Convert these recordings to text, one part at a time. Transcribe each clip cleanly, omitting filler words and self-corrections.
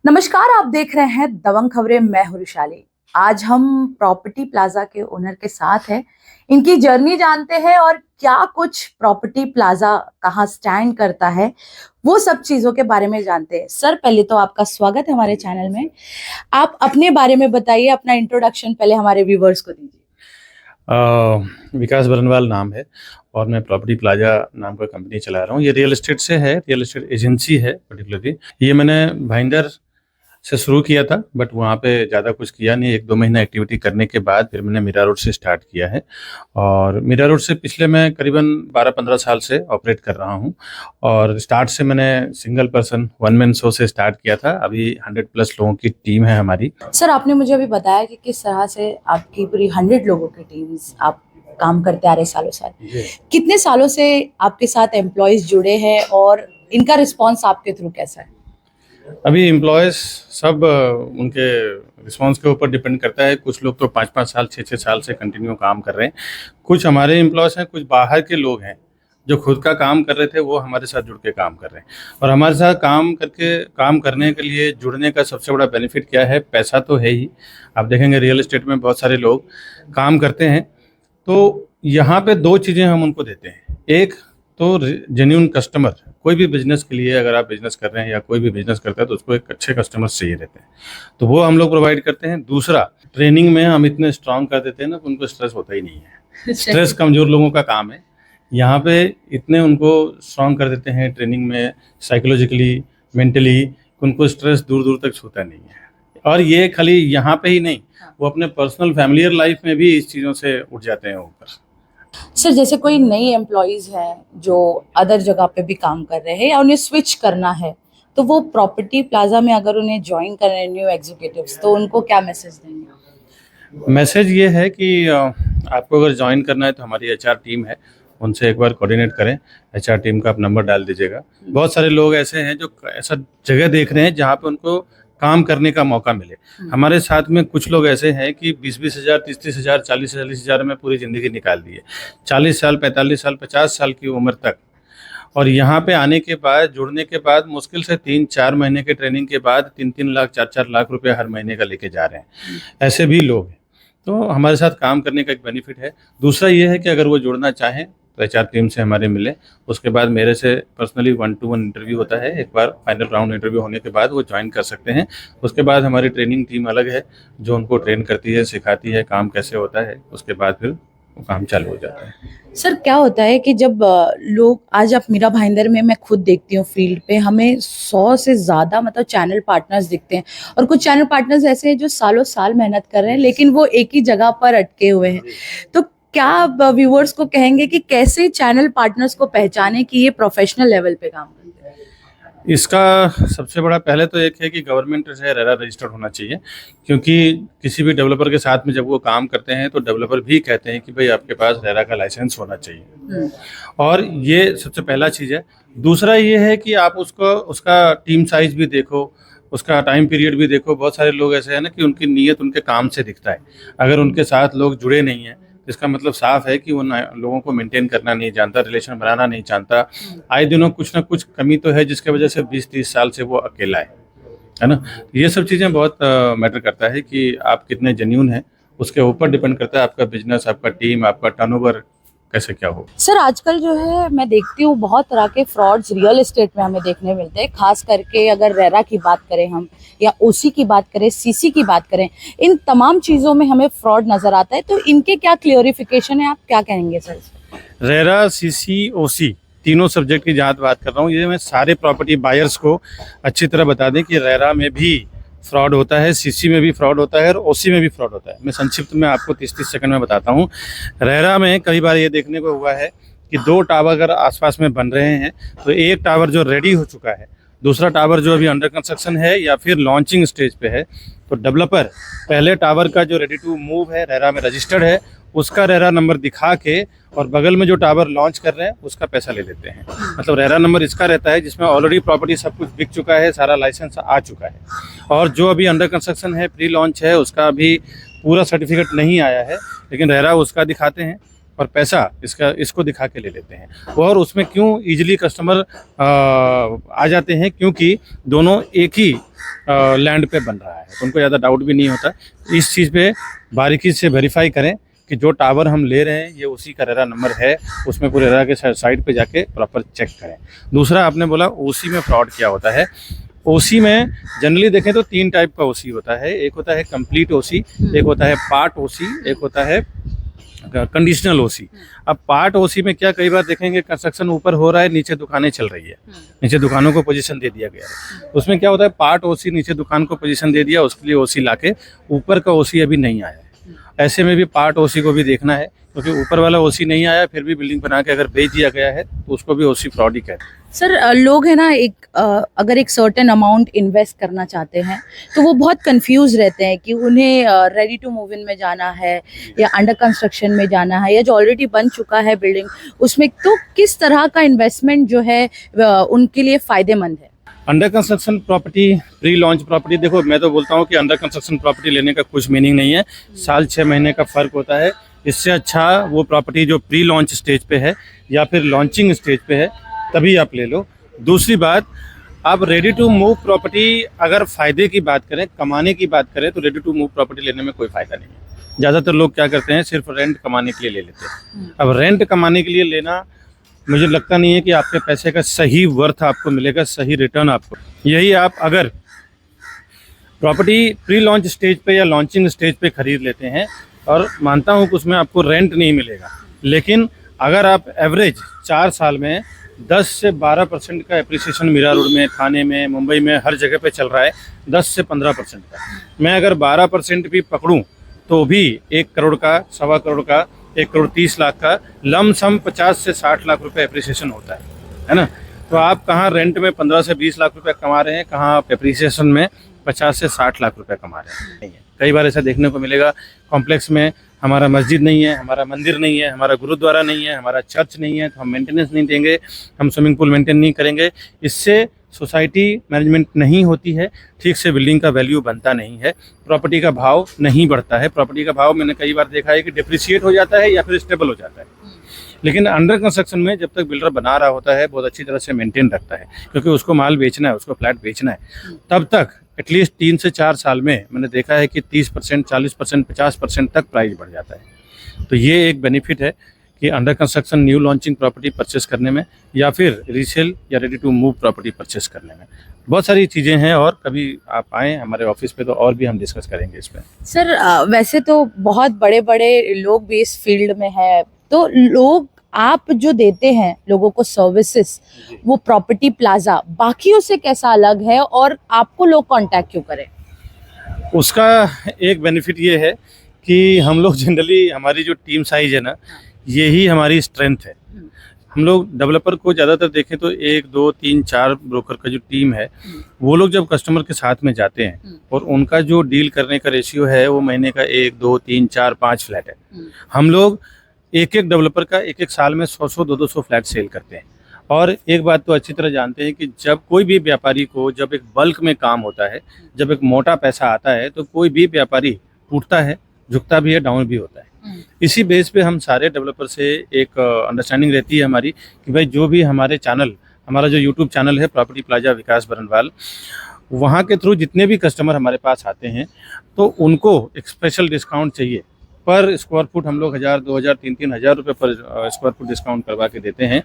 नमस्कार, आप देख रहे हैं दबंग खबरें। मैं हूं रुशाली। आज हम प्रॉपर्टी प्लाजा के ओनर के साथ हैं। इनकी जर्नी जानते हैं और क्या कुछ प्रॉपर्टी प्लाजा कहाँ स्टैंड करता है, वो सब चीजों के बारे में जानते हैं। सर, पहले तो आपका स्वागत है हमारे चैनल में। आप अपने बारे में बताइए, अपना इंट्रोडक्शन पहले हमारे व्यूवर्स को दीजिए। विकास बरनवाल नाम है और मैं प्रॉपर्टी प्लाजा नाम का कंपनी चला रहा हूँ। ये रियल एस्टेट से है, रियल एस्टेट एजेंसी है पर्टिकुलरली। ये मैंने भाईंदर से शुरू किया था, बट वहाँ पे ज़्यादा कुछ किया नहीं। 1-2 महीना एक्टिविटी करने के बाद फिर मैंने मीरा रोड से स्टार्ट किया है और मीरा रोड से पिछले मैं करीबन 12-15 साल से ऑपरेट कर रहा हूँ। और स्टार्ट से मैंने single person one man show से स्टार्ट किया था। अभी 100+ लोगों की टीम है हमारी। सर, आपने मुझे अभी बताया कि किस तरह से आपकी पूरी 100 लोगों की टीम आप काम करते आ रहे सालों साल। कितने सालों से आपके साथ एम्प्लॉयज जुड़े हैं और इनका रिस्पॉन्स आपके थ्रू कैसा है? अभी एम्प्लॉयज़ सब उनके रिस्पांस के ऊपर डिपेंड करता है। कुछ लोग तो 5-5 साल 6-6 साल से कंटिन्यू काम कर रहे हैं। कुछ हमारे एम्प्लॉयज़ हैं, कुछ बाहर के लोग हैं जो खुद का काम कर रहे थे, वो हमारे साथ जुड़ के काम कर रहे हैं। और हमारे साथ काम करने के लिए जुड़ने का सबसे बड़ा बेनिफिट क्या है? पैसा तो है ही। आप देखेंगे रियल एस्टेट में बहुत सारे लोग काम करते हैं, तो यहाँ पे 2 चीज़ें हम उनको देते हैं। एक तो जेन्युइन कस्टमर। कोई भी बिजनेस के लिए अगर आप बिजनेस कर रहे हैं या कोई भी बिजनेस करता है तो उसको एक अच्छे कस्टमर्स चाहिए रहते हैं, तो वो हम लोग प्रोवाइड करते हैं। दूसरा, ट्रेनिंग में हम इतने स्ट्रांग कर देते हैं ना, उनको स्ट्रेस होता ही नहीं है। स्ट्रेस कमज़ोर लोगों का काम है। यहाँ पे इतने उनको स्ट्रांग कर देते हैं ट्रेनिंग में, साइकोलॉजिकली, मेंटली, उनको स्ट्रेस दूर दूर तक छूता नहीं है। और ये खाली यहाँ पे ही नहीं, वो अपने पर्सनल फैमिलियर लाइफ में भी इस चीज़ों से उठ जाते हैं ऊपर। सर, जैसे कोई नई एम्प्लॉयज हैं जो अदर जगह पे भी काम कर रहे हैं या उन्हें स्विच करना है, तो वो प्रॉपर्टी प्लाजा में अगर उन्हें ज्वाइन कर रहे हैं न्यू एग्जीक्यूटिव्स, तो उनको क्या मैसेज देंगे? मैसेज ये है कि आपको अगर ज्वाइन करना है तो हमारी एचआर टीम है, उनसे एक बार कोऑर्डिनेट करें। एचआर टीम का आप नंबर डाल दीजिएगा। बहुत सारे लोग ऐसे हैं जो ऐसा जगह देख रहे हैं जहाँ पे उनको काम करने का मौका मिले। हमारे साथ में कुछ लोग ऐसे हैं कि 20-20 हज़ार, 30-30 हज़ार, 40-40 हज़ार में पूरी ज़िंदगी निकाल दी है। 40 साल, 45 साल, 50 साल की उम्र तक। और यहाँ पे आने के बाद, जुड़ने के बाद मुश्किल से 3-4 महीने के ट्रेनिंग के बाद 3-3 लाख, 4-4 लाख रुपए हर महीने का लेके जा रहे हैं। ऐसे भी लोग हैं। तो हमारे साथ काम करने का एक बेनिफिट है। दूसरा ये है कि अगर वो जुड़ना चाहें तो एचआर टीम से हमारे मिले। उसके बाद मेरे से पर्सनली 1-to-1 इंटरव्यू होता है। एक बार फाइनल राउंड इंटरव्यू होने के बाद वो ज्वाइन कर सकते हैं। उसके बाद हमारी ट्रेनिंग टीम अलग है जो उनको ट्रेन करती है, सिखाती है काम कैसे होता है। उसके बाद फिर वो काम चालू हो जाता है। सर, क्या होता है कि जब लोग, आज आप मीरा भाईंदर में मैं खुद देखती हूँ फील्ड पे, हमें 100 से ज्यादा मतलब चैनल पार्टनर्स दिखते हैं। और कुछ चैनल पार्टनर्स ऐसे हैं जो सालों साल मेहनत कर रहे हैं लेकिन वो एक ही जगह पर अटके हुए हैं। तो क्या आप व्यूअर्स को कहेंगे कि कैसे चैनल पार्टनर्स को पहचाने कि ये प्रोफेशनल लेवल पे काम करते हैं? इसका सबसे बड़ा पहले तो एक है कि गवर्नमेंट से रेरा रजिस्टर्ड होना चाहिए, क्योंकि किसी भी डेवलपर के साथ में जब वो काम करते हैं तो डेवलपर भी कहते हैं कि भाई आपके पास रेरा का लाइसेंस होना चाहिए। और ये सबसे पहला चीज़ है। दूसरा ये है कि आप उसको, उसका टीम साइज भी देखो, उसका टाइम पीरियड भी देखो। बहुत सारे लोग ऐसे हैं ना कि उनकी नीयत उनके काम से दिखता है। अगर उनके साथ लोग जुड़े नहीं हैं, इसका मतलब साफ है कि वो लोगों को मेंटेन करना नहीं जानता, रिलेशन बनाना नहीं जानता। आए दिनों कुछ ना कुछ कमी तो है जिसके वजह से 20-30 साल से वो अकेला है ना। ये सब चीज़ें बहुत मैटर करता है कि आप कितने जेन्यून हैं। उसके ऊपर डिपेंड करता है आपका बिजनेस, आपका टीम, आपका टर्नओवर कैसे क्या हो। सर, आजकल जो है मैं देखती हूँ बहुत तरह के फ्रॉड्स रियल एस्टेट में हमें देखने मिलते हैं। खास करके अगर रेरा की बात करें हम, या ओसी की बात करें, सीसी की बात करें, इन तमाम चीज़ों में हमें फ्रॉड नजर आता है। तो इनके क्या क्लियरिफिकेशन है, आप क्या कहेंगे सर? रेरा, सीसी, ओसी तीनों सब्जेक्ट की जहाँ बात कर रहा हूँ, ये मैं सारे प्रॉपर्टी बायर्स को अच्छी तरह बता दें कि रेरा में भी फ्रॉड होता है, सीसी में भी फ्रॉड होता है और ओसी में भी फ्रॉड होता है। मैं संक्षिप्त में आपको 30-30 सेकंड में बताता हूँ। रेरा में कई बार ये देखने को हुआ है कि 2 टावर अगर आसपास में बन रहे हैं तो एक टावर जो रेडी हो चुका है, दूसरा टावर जो अभी अंडर कंस्ट्रक्शन है या फिर लॉन्चिंग स्टेज पे है, तो डेवलपर पहले टावर का जो रेडी टू मूव है, रेरा में रजिस्टर्ड है, उसका रेरा नंबर दिखा के और बगल में जो टावर लॉन्च कर रहे हैं उसका पैसा ले लेते हैं। मतलब रेरा नंबर इसका रहता है जिसमें ऑलरेडी प्रॉपर्टी सब कुछ बिक चुका है, सारा लाइसेंस आ चुका है। और जो अभी अंडर कंस्ट्रक्शन है, प्री लॉन्च है, उसका अभी पूरा सर्टिफिकेट नहीं आया है, लेकिन रेरा उसका दिखाते हैं और पैसा इसको दिखा के ले लेते हैं। और उसमें क्यों ईजिली कस्टमर आ जाते हैं, क्योंकि दोनों एक ही लैंड पे बन रहा है, तो उनको ज़्यादा डाउट भी नहीं होता। इस चीज़ पे बारीकी से वेरीफाई करें कि जो टावर हम ले रहे हैं ये उसी का रेरा नंबर है, उसमें पूरे रेरा के साइड पे जाके प्रॉपर चेक करें। दूसरा, आपने बोला ओसी में फ्रॉड क्या होता है। ओसी में जनरली देखें तो 3 टाइप का ओसी होता है। एक होता है कंप्लीट ओसी, एक होता है पार्ट ओसी, एक होता है कंडीशनल ओसी। अब पार्ट ओसी में क्या, कई बार देखेंगे कंस्ट्रक्शन ऊपर हो रहा है, नीचे दुकानें चल रही है, नीचे दुकानों को पोजीशन दे दिया गया है। उसमें क्या होता है, पार्ट ओसी नीचे दुकान को पोजीशन दे दिया, उसके लिए ओसी लाके, ऊपर का ओसी अभी नहीं आया है। ऐसे में भी पार्ट ओसी को भी देखना है, क्योंकि ऊपर वाला ओसी नहीं आया फिर भी बिल्डिंग बना के अगर बेच दिया गया है तो उसको भी ओसी फ्रॉड ही कहते हैं। सर लोग है ना, अगर एक सर्टेन अमाउंट इन्वेस्ट करना चाहते हैं तो वो बहुत कंफ्यूज रहते हैं कि उन्हें रेडी टू मूव इन में जाना है या अंडर कंस्ट्रक्शन में जाना है या जो ऑलरेडी बन चुका है बिल्डिंग उसमें, तो किस तरह का इन्वेस्टमेंट जो है उनके लिए फायदेमंद है। Under construction property, pre launch property, देखो मैं तो बोलता हूँ कि अंडर कंस्ट्रक्शन प्रॉपर्टी लेने का कुछ मीनिंग नहीं है। साल 6 महीने का फ़र्क होता है। इससे अच्छा वो प्रॉपर्टी जो प्री लॉन्च स्टेज पे है या फिर लॉन्चिंग स्टेज पे है तभी आप ले लो। दूसरी बात, आप रेडी टू मूव प्रॉपर्टी, अगर फ़ायदे की बात करें, कमाने की बात करें, तो रेडी टू मूव प्रॉपर्टी लेने में कोई फ़ायदा नहीं है। ज़्यादातर लोग क्या करते हैं, सिर्फ रेंट कमाने के लिए ले लेते हैं। अब रेंट कमाने के लिए लेना, मुझे लगता नहीं है कि आपके पैसे का सही वर्थ आपको मिलेगा, सही रिटर्न आपको। यही आप अगर प्रॉपर्टी प्री लॉन्च स्टेज पे या लॉन्चिंग स्टेज पे खरीद लेते हैं, और मानता हूँ कि उसमें आपको रेंट नहीं मिलेगा, लेकिन अगर आप एवरेज 4 साल में 10 से 12% का एप्रिसिएशन मीरा रोड में, थाने में, मुंबई में हर जगह पे चल रहा है, 10 से 15% का, मैं अगर 12% भी पकड़ूं तो भी 1 करोड़ का, 1.25 करोड़ का, 1 करोड़ 30 लाख का लमसम 50 से 60 लाख रुपए एप्रिसिएशन होता है ना। तो आप कहाँ रेंट में 15 से 20 लाख रुपए कमा रहे हैं, कहाँ आप एप्रिसिएशन में 50 से 60 लाख रुपए कमा रहे हैं। नहीं है, कई बार ऐसा देखने को मिलेगा, कॉम्प्लेक्स में हमारा मस्जिद नहीं है, हमारा मंदिर नहीं है, हमारा गुरुद्वारा नहीं है, हमारा चर्च नहीं है, तो हम मेंटेनेंस नहीं देंगे, हम स्विमिंग पूल मेंटेन नहीं करेंगे। इससे सोसाइटी मैनेजमेंट नहीं होती है, ठीक से बिल्डिंग का वैल्यू बनता नहीं है, प्रॉपर्टी का भाव नहीं बढ़ता है। प्रॉपर्टी का भाव मैंने कई बार देखा है कि डिप्रिशिएट हो जाता है या फिर स्टेबल हो जाता है। लेकिन अंडर कंस्ट्रक्शन में जब तक बिल्डर बना रहा होता है, बहुत अच्छी तरह से मेंटेन रखता है, क्योंकि उसको माल बेचना है, उसको फ्लैट बेचना है, तब तक एटलीस्ट 3 से 4 साल में मैंने देखा है कि 30%, 40%, 50% तक प्राइस बढ़ जाता है। तो ये एक बेनिफिट है कि under construction new launching property purchase करने में या फिर रीसेल या ready to move property purchase करने में बहुत सारी चीज़ें हैं, और कभी आप आएँ हमारे ऑफिस पे तो और भी हम डिस्कस करेंगे इस पर। सर वैसे तो बहुत बड़े बड़े लोग भी इस फील्ड में हैं, तो लोग आप जो देते हैं लोगों को सर्विसेज, वो प्रॉपर्टी प्लाजा बाकियों से कैसा अलग है और आपको लोग कांटेक्ट क्यों करें? उसका एक बेनिफिट ये है कि हम लोग जनरली, हमारी जो टीम साइज है ना, यही हमारी स्ट्रेंथ है। हम लोग डेवलपर को ज़्यादातर देखें तो 1, 2, 3, 4 ब्रोकर का जो टीम है, वो लोग जब कस्टमर के साथ में जाते हैं और उनका जो डील करने का रेशियो है वो महीने का 1, 2, 3, 4, 5 फ्लैट है। हम लोग एक डेवलपर का एक साल में 100, 200 फ्लैट सेल करते हैं। और एक बात तो अच्छी तरह जानते हैं कि जब कोई भी व्यापारी को, जब एक बल्क में काम होता है, जब एक मोटा पैसा आता है, तो कोई भी व्यापारी टूटता है, झुकता भी है, डाउन भी होता है। इसी बेस पे हम सारे डेवलपर से एक अंडरस्टैंडिंग रहती है हमारी कि भाई जो भी हमारे चैनल, हमारा जो यूट्यूब चैनल है प्रॉपर्टी प्लाजा विकास बरनवाल, वहाँ के थ्रू जितने भी कस्टमर हमारे पास आते हैं तो उनको एक स्पेशल डिस्काउंट चाहिए। पर स्क्वायर फुट हम लोग 1000, 2000, 3-3 हज़ार रुपये पर स्क्वायर फुट डिस्काउंट करवा के देते हैं,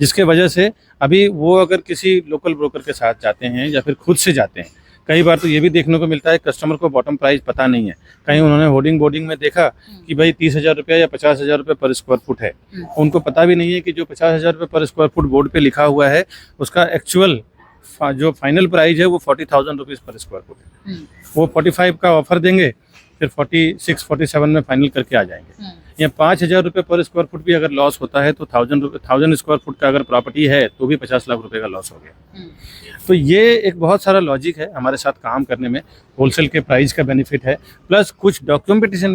जिसके वजह से अभी वो अगर किसी लोकल ब्रोकर के साथ जाते हैं या फिर खुद से जाते हैं, कई बार तो ये भी देखने को मिलता है कस्टमर को बॉटम प्राइस पता नहीं है। कहीं उन्होंने होर्डिंग बोर्डिंग में देखा कि भाई 30,000 रुपया या 50,000 रुपये पर स्क्वायर फुट है, उनको पता भी नहीं है कि जो 50,000 रुपये पर स्क्वायर फुट बोर्ड पे लिखा हुआ है उसका एक्चुअल जो फाइनल प्राइस है वो 40,000 रुपीज़ पर स्क्वायर फुट है। वो 45 का ऑफर देंगे, फिर 46, 47 में फाइनल करके आ जाएंगे। या 5,000 रुपये पर स्क्वायर फुट भी अगर लॉस होता है तो 1000 स्क्वायर फुट का अगर प्रॉपर्टी है तो भी 50 लाख रुपए का लॉस हो गया। तो ये एक बहुत सारा लॉजिक है हमारे साथ काम करने में। होलसेल के प्राइस का बेनिफिट है, प्लस कुछ डॉक्यूमेंटेशन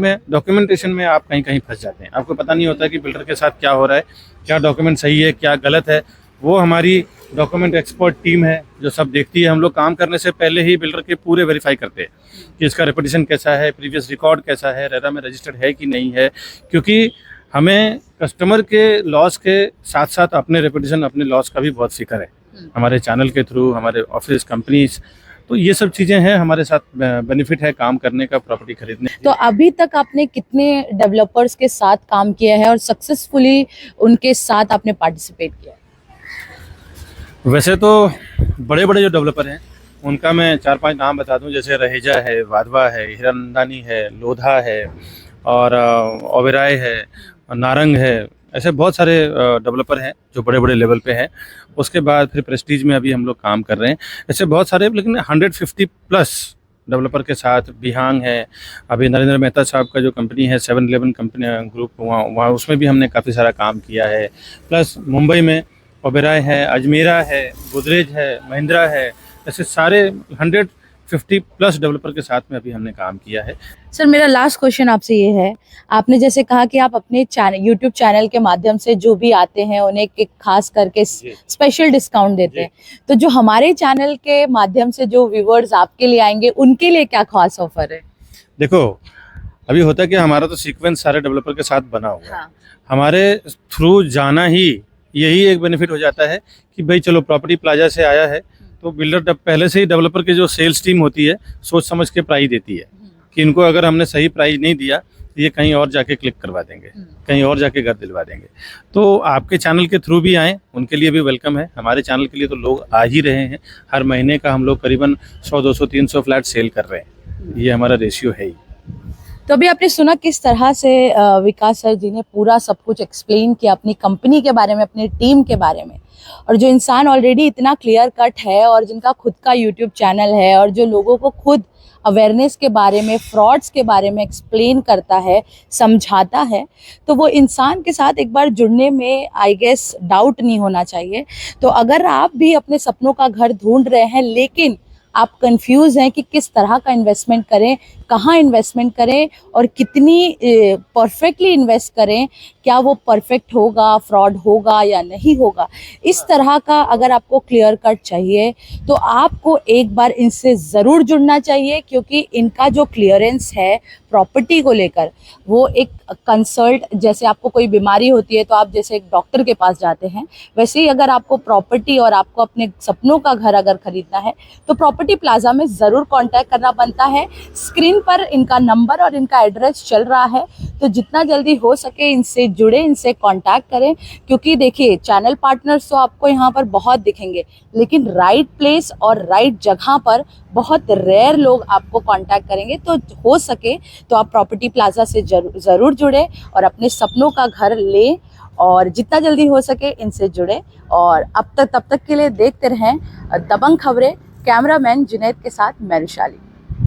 में आप कहीं कहीं फंस जाते हैं। आपको पता नहीं होता कि बिल्डर के साथ क्या हो रहा है, क्या डॉक्यूमेंट सही है, क्या गलत है। वो हमारी डॉक्यूमेंट एक्सपर्ट टीम है जो सब देखती है। हम लोग काम करने से पहले ही बिल्डर के पूरे वेरीफाई करते हैं कि इसका रेपुटेशन कैसा है, प्रीवियस रिकॉर्ड कैसा है, रेरा में रजिस्टर्ड है कि नहीं है, क्योंकि हमें कस्टमर के लॉस के साथ साथ अपने रेपुटेशन, अपने लॉस का भी बहुत फिक्र है। हमारे चैनल के थ्रू, हमारे ऑफिस कंपनीज तो ये सब चीज़ें हैं, हमारे साथ बेनिफिट है काम करने का, प्रॉपर्टी खरीदने तो अभी तक आपने कितने डेवलपर्स के साथ काम किया है और सक्सेसफुली उनके साथ आपने पार्टिसिपेट किया है? वैसे तो बड़े बड़े जो डेवलपर हैं उनका मैं 4-5 नाम बता दूं, जैसे रहेजा है, वाधवा है, हीरानंदानी है, लोधा है और ओबेरॉय है, नारंग है। ऐसे बहुत सारे डेवलपर हैं जो बड़े बड़े लेवल पे हैं। उसके बाद फिर प्रेस्टीज में अभी हम लोग काम कर रहे हैं। ऐसे बहुत सारे, लेकिन 150 प्लस डेवलपर के साथ बिहांग है। अभी नरेंद्र मेहता साहब का जो कंपनी है 7-Eleven कंपनी ग्रुप, वहाँ उसमें भी हमने काफ़ी सारा काम किया है। प्लस मुंबई में ओबेरॉय है, अजमेरा है, गोदरेज है, महिंद्रा है। ऐसे सारे 150 प्लस डेवलपर के साथ में अभी हमने काम किया है। सर, मेरा लास्ट क्वेश्चन आपसे ये है, आपने जैसे कहा कि आप अपने यूट्यूब चैनल के माध्यम से जो भी आते हैं उन्हें एक खास करके स्पेशल डिस्काउंट देते हैं, तो जो हमारे चैनल के माध्यम से जो व्यूअर्स आपके लिए आएंगे उनके लिए क्या खास ऑफर है? देखो, अभी होता है कि हमारा तो सीक्वेंस सारे डेवलपर के साथ बना हुआ है। हाँ। हमारे थ्रू जाना ही यही एक बेनिफिट हो जाता है कि भाई चलो प्रॉपर्टी प्लाजा से आया है तो बिल्डर पहले से ही डेवलपर की जो सेल्स टीम होती है सोच समझ के प्राइस देती है कि इनको अगर हमने सही प्राइस नहीं दिया तो ये कहीं और जाके क्लिक करवा देंगे, कहीं और जाके घर दिलवा देंगे। तो आपके चैनल के थ्रू भी आएँ, उनके लिए भी वेलकम है। हमारे चैनल के लिए तो लोग आ ही रहे हैं। हर महीने का हम लोग करीबन 100, 200, 300 फ्लैट सेल कर रहे हैं। ये हमारा रेशियो है ही। तो अभी आपने सुना किस तरह से विकास सर जी ने पूरा सब कुछ एक्सप्लेन किया अपनी कंपनी के बारे में, अपनी टीम के बारे में। और जो इंसान ऑलरेडी इतना क्लियर कट है और जिनका खुद का यूट्यूब चैनल है और जो लोगों को खुद अवेयरनेस के बारे में, फ्रॉड्स के बारे में एक्सप्लेन करता है, समझाता है, तो वो इंसान के साथ एक बार जुड़ने में आई गेस डाउट नहीं होना चाहिए। तो अगर आप भी अपने सपनों का घर ढूंढ रहे हैं लेकिन आप कंफ्यूज हैं कि किस तरह का इन्वेस्टमेंट करें, कहाँ इन्वेस्टमेंट करें और कितनी परफेक्टली इन्वेस्ट करें, क्या वो परफेक्ट होगा, फ्रॉड होगा या नहीं होगा, इस तरह का अगर आपको क्लियर कट चाहिए तो आपको एक बार इनसे ज़रूर जुड़ना चाहिए, क्योंकि इनका जो क्लियरेंस है प्रॉपर्टी को लेकर, वो एक कंसल्ट, जैसे आपको कोई बीमारी होती है तो आप जैसे एक डॉक्टर के पास जाते हैं, वैसे ही अगर आपको प्रॉपर्टी और आपको अपने सपनों का घर अगर खरीदना है तो प्रॉपर्टी प्लाजा में ज़रूर कांटेक्ट करना बनता है। स्क्रीन पर इनका नंबर और इनका एड्रेस चल रहा है, तो जितना जल्दी हो सके इनसे जुड़े, इनसे कांटेक्ट करें। क्योंकि देखिए, चैनल पार्टनर्स तो आपको यहाँ पर बहुत दिखेंगे, लेकिन राइट प्लेस और राइट जगह पर बहुत रेयर लोग आपको कांटेक्ट करेंगे। तो हो सके तो आप प्रॉपर्टी प्लाजा से ज़रूर जुड़े और अपने सपनों का घर लें और जितना जल्दी हो सके इनसे जुड़े। और तब तक के लिए देखते रहें दबंग खबरें। कैमरामैन जुनैद के साथ मैं रुशाली।